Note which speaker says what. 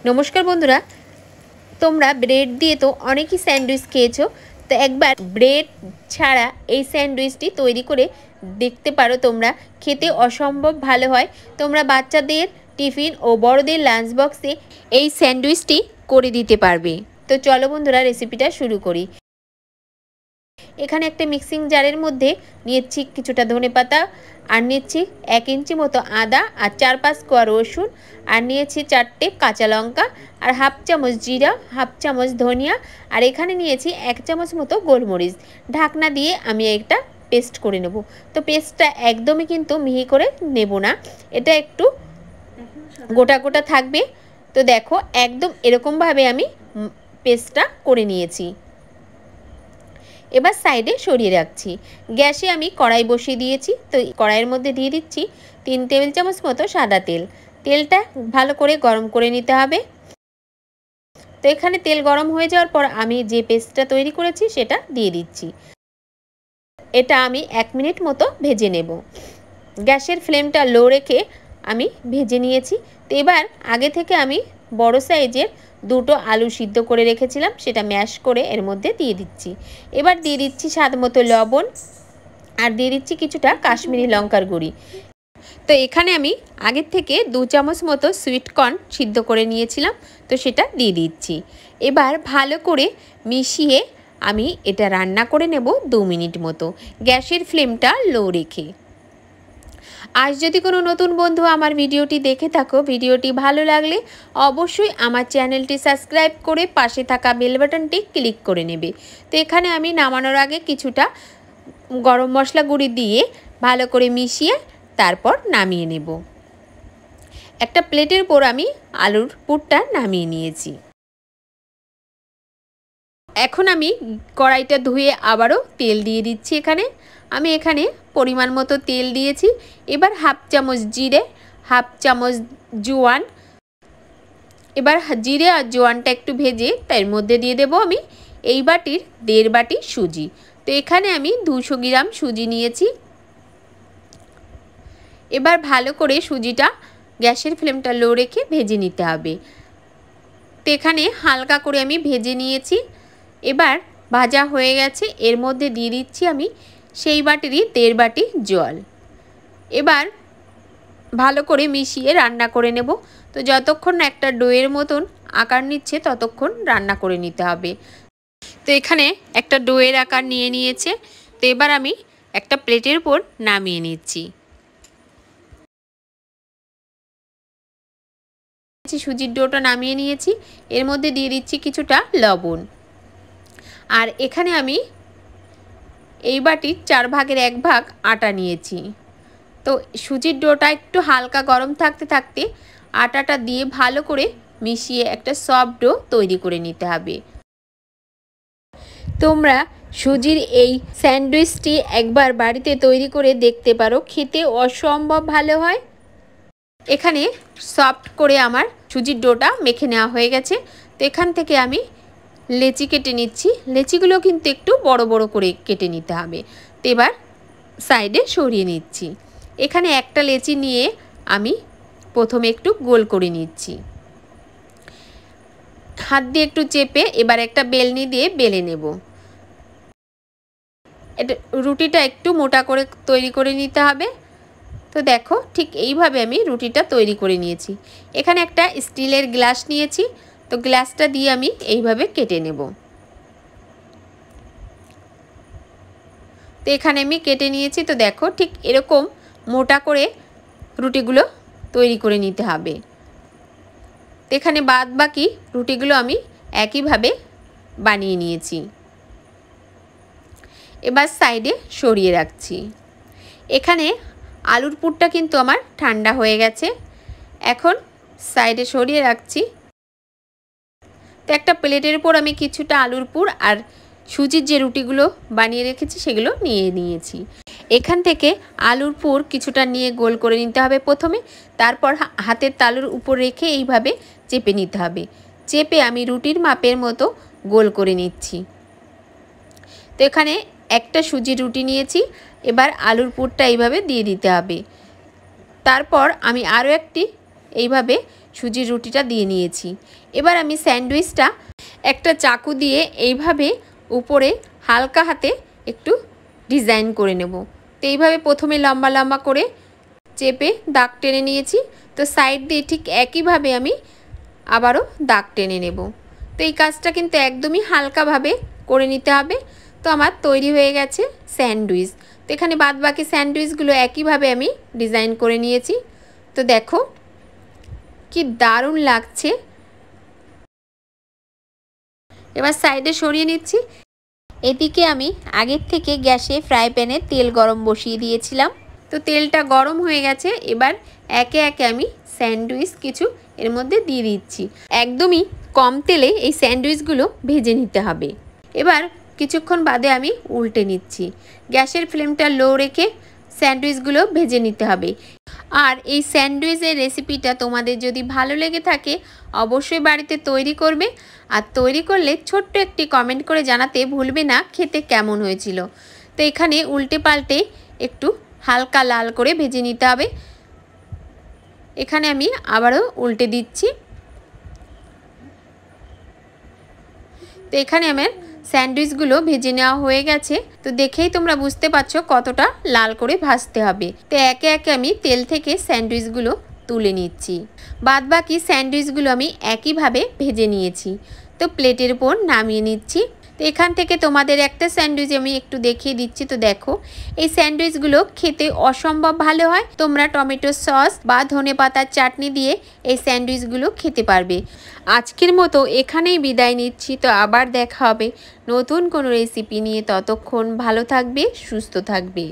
Speaker 1: नमस्कार बंधुरा तोमरा ब्रेड दिए तो अनेक सैंडउइच खेयेछो तो एकबार ब्रेड छाड़ा ये सैंडउइचटी तैरी करे देखते पारो। तोमरा खेते असम्भव भालो हय। तोमरा बाच्चादेर टिफिन और बड़ोदेर लांच बक्से ये सैंडउइचटी करे दिते पारबे। तो चलो बंधुरा रेसिपिटा शुरू करी। एखाने एक मिक्सिंग जारेर मध्य निয়েছি কিছুটা धने पाता और निয়েছি 1 इंची मतो आदा और 4-5 कोয়া रसुन और निয়েছি 4टे काँचा लंका और हाफ चामच जीरा हाफ चामच धनिया और एखाने निয়েছি 1 चामच मतो गोलमरिच। ढाकना दिए आमी एकटा पेस्ट करे नेब। तो पेस्टटा एकदम ही किन्तु मिहि करे नेब ना, एटा एकटू गोटा गोटा थाकबे। तो देखो एकदम एरकम भावे आमी पेस्टटा करे निয়েছি। एबार साइडे सरिये राखছি। गैसे आमी कड़ाई बसिए दिएছি। तो कड़ाइয়ের মধ্যে দিয়ে দিচ্ছি 3 টেবিল চামচ মতো সাদা তেল। তেলটা ভালো করে গরম করে নিতে হবে। তো এখানে তেল গরম হয়ে যাওয়ার পর আমি যে পেস্টটা তৈরি করেছি সেটা দিয়ে দিচ্ছি। এটা আমি 1 মিনিট মতো ভেজে নেব। গ্যাসের ফ্লেমটা লো রেখে আমি ভেজে নিয়েছি। তো এবার আগে থেকে আমি বড় সাইজের দুটো आलू सिद्ध করে রেখেছিলাম সেটা ম্যাশ করে এর মধ্যে দিয়ে দিচ্ছি। এবার দিয়ে দিচ্ছি স্বাদমতো লবণ আর দিয়ে দিচ্ছি কিছুটা কাশ্মীরি লঙ্কার গুঁড়ি। তো এখানে আমি আগে থেকে 2 চামচ মতো সুইট কর্ন সিদ্ধ করে নিয়েছিলাম, তো সেটা দিয়ে দিচ্ছি। এবার ভালো করে মিশিয়ে আমি এটা রান্না করে নেব 2 মিনিট মতো গ্যাসের ফ্লেমটা লো রেখে। आज यदि कोनो नतून बंधु आमार भिडियोटी देखे थाको, भिडियोटी भालो लागले अवश्यई आमार चैनलटी सबस्क्राइब करे पाशे थाका बेल बाटनटी क्लिक करे नेबे। तो एखाने आमी नामानोर आगे किछुटा गरम मशला गुঁড়ি दिए भालो करे मिशिए तारपर नामिये नेब। एकटा प्लेटेर उपर आमी आलुर पुरटा नामिये निয়েছি। এখন আমি কড়াইটা ধুয়ে আবারও তেল দিয়ে দিচ্ছি। আমি এখানে পরিমাণ মতো তেল দিয়েছি। এবার হাফ চামচ জিরে হাফ চামচ জোয়ান, এবার জিরে আর জোয়ানটা একটু ভেজে তার মধ্যে দিয়ে দেব আমি এই বাটির 1.5 বাটি সুজি। তো এখানে আমি 200 গ্রাম সুজি নিয়েছি। এবার ভালো করে সুজিটা গ্যাসের ফ্লেমটা লো রেখে ভেজে নিতে হবে। তো এখানে হালকা করে আমি ভেজে নিয়েছি। এবার ভাজা হয়ে গেছে, এর মধ্যে দিয়ে দিচ্ছি আমি সেই বাটিরই 1.5 বাটি জল। এবার ভালো করে মিশিয়ে রান্না করে নেব। তো যতক্ষণ না একটা ডোয়ের মতন আকার নিচ্ছে ততক্ষণ রান্না করে নিতে হবে। তো এখানে একটা ডোয়ের আকার নিয়ে নিয়েছে। তো এবার আমি একটা প্লেটের উপর নামিয়ে নিচ্ছি। সুজির ডোটা নামিয়ে নিয়েছি, এর মধ্যে দিয়ে দিচ্ছি কিছুটা লবণ। আর এখানে আমি এই বাটির 4 ভাগের 1 ভাগ আটা নিয়েছি। তো সুজির ডোটা একটু হালকা গরম থাকতে থাকতে আটাটা দিয়ে ভালো করে মিশিয়ে একটা সফট ডো তৈরি করে নিতে হবে। তোমরা সুজির এই স্যান্ডউইচটি একবার বাড়িতে তৈরি করে দেখতে পারো, খেতে অসম্ভব ভালো হয়। এখানে সফট করে আমার সুজির ডোটা মেখে নেওয়া হয়ে গেছে। তো এখান থেকে আমি লেচি কেটে নিচ্ছি। লেচিগুলো কিন্তু একটু বড় বড় করে কেটে নিতে হবে। তো এবার সাইডে সরিয়ে নিচ্ছি। এখানে একটা লেচি নিয়ে আমি প্রথমে একটু গোল করে নিচ্ছি। হাত দিয়ে একটু চেপে এবার একটা বেলনি দিয়ে বেলে নেব। এটা রুটিটা একটু মোটা করে তৈরি করে নিতে হবে। তো দেখো ঠিক এইভাবে আমি রুটিটা তৈরি করে নিয়েছি। এখানে একটা স্টিলের গ্লাস নিয়েছি। তো গ্লাসটা দিয়ে আমি এইভাবে কেটে নেব। তো এখানে আমি কেটে নিয়েছি। তো দেখো ঠিক এরকম মোটা করে রুটিগুলো তৈরি করে নিতে হবে। তো এখানে বাদ বাকি রুটিগুলো আমি একইভাবে বানিয়ে নিয়েছি। এবার সাইডে সরিয়ে রাখছি। এখানে আলুর পুরটা কিন্তু আমার ঠান্ডা হয়ে গেছে। এখন সাইডে সরিয়ে রাখছি। তো একটা প্লেটের উপর আমি কিছুটা আলুর পুর আর সুজির যে রুটিগুলো বানিয়ে রেখেছি সেগুলো নিয়ে নিয়েছি। এখান থেকে আলুর পুর কিছুটা নিয়ে গোল করে নিতে হবে প্রথমে, তারপর হাতের তালুর উপর রেখে এইভাবে চেপে নিতে হবে। চেপে আমি রুটির মাপের মতো গোল করে নিচ্ছি। তো এখানে একটা সুজির রুটি নিয়েছি। এবার আলুর পুরটা এইভাবে দিয়ে দিতে হবে। তারপর আমি আরও একটি এইভাবে সুজির রুটিটা দিয়ে নিয়েছি। এবার আমি স্যান্ডউইচটা একটা চাকু দিয়ে এইভাবে উপরে হালকা হাতে একটু ডিজাইন করে নেব। তো এইভাবে প্রথমে লম্বা লম্বা করে চেপে দাগ টেনে নিয়েছি। তো সাইড দিয়ে ঠিক একইভাবে আমি আবারও দাগ টেনে নেব। তো এই কাজটা কিন্তু একদমই হালকাভাবে করে নিতে হবে। তো আমার তৈরি হয়ে গেছে স্যান্ডউইচ। তো এখানে বাদ বাকি স্যান্ডউইচগুলো একইভাবে আমি ডিজাইন করে নিয়েছি। তো দেখো কি দারুণ লাগছে। এবার সাইডে সরিয়ে নিচ্ছি। এদিকে আমি আগের থেকে গ্যাসে ফ্রাই প্যানে তেল গরম বসিয়ে দিয়েছিলাম। তো তেলটা গরম হয়ে গেছে। এবার একে একে আমি স্যান্ডউইচ কিছু এর মধ্যে দিয়ে দিচ্ছি। একদমই কম তেলে এই স্যান্ডউইচগুলো ভেজে নিতে হবে। এবার কিছুক্ষণ বাদে আমি উল্টে নিচ্ছি। গ্যাসের ফ্লেমটা লো রেখে স্যান্ডউইচগুলো ভেজে নিতে হবে। আর এই স্যান্ডউইচের রেসিপিটা তোমাদের যদি ভালো লেগে থাকে অবশ্যই বাড়িতে তৈরি করবে। আর তৈরি করলে ছোট্ট একটি কমেন্ট করে জানাতে ভুলবে না খেতে কেমন হয়েছিল। তো এখানে উল্টে পাল্টে একটু হালকা লাল করে ভেজে নিতে হবে। এখানে আমি আবারও উল্টে দিচ্ছি। তো এখানে আমার স্যান্ডউইচগুলো ভেজে নেওয়া হয়ে গেছে। তো দেখেই তোমরা বুঝতে পারছো কতটা লাল করে ভাজতে হবে। তো একে একে আমি তেল থেকে স্যান্ডউইচগুলো তুলে নিচ্ছি। বাদ বাকি স্যান্ডউইচগুলো আমি একইভাবে ভেজে নিয়েছি। তো প্লেটের উপর নামিয়ে নিচ্ছি। তো এখান থেকে তোমাদের একটা স্যান্ডউইচ আমি একটু দেখিয়ে দিচ্ছি। তো দেখো এই স্যান্ডউইচগুলো খেতে অসম্ভব ভালো হয়। তোমরা টমেটো সস বা ধনেপাতার চাটনি দিয়ে এই স্যান্ডউইচগুলো খেতে পারবে। আজকের মতো এখানেই বিদায় নিচ্ছি। তো আবার দেখা হবে নতুন কোনো রেসিপি নিয়ে। ততক্ষণ ভালো থাকবে, সুস্থ থাকবে।